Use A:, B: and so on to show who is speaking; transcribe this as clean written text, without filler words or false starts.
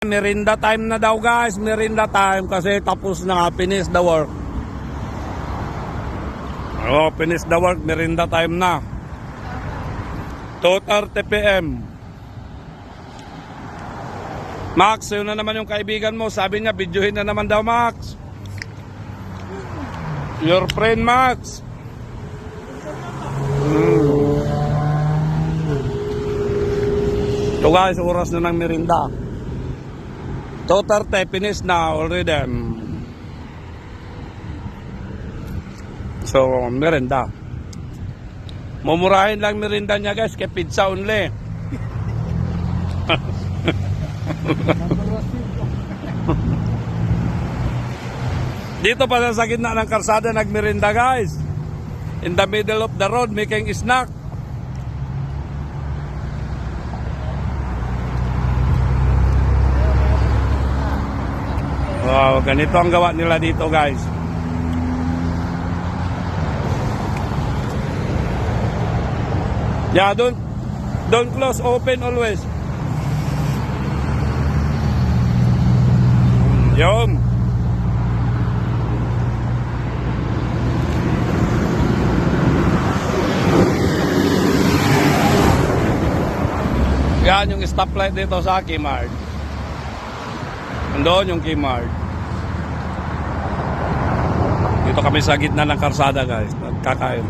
A: Merinda time na daw guys, merinda time kasi tapos na, finish the work. Oh, finish the work, merinda time na. 2:30 PM. Max, yun na naman yung kaibigan mo. Sabi niya, videohin na naman daw, Max. Your friend, Max. So guys, oras na ng merinda. 2:30, finish na already. So, merinda. Mumurahin lang merinda niya guys, kay pizza only. Dito pa sa gitna ng karsada nagmerinda guys. In the middle of the road making snack. Wow, ganito ang gawa nila dito guys. Yeah, don't close, open always. Yun. Yan yung stoplight dito sa Kmart. Andoon yung Kmart. Dito kami sa gitna ng karsada guys. Nagkakain.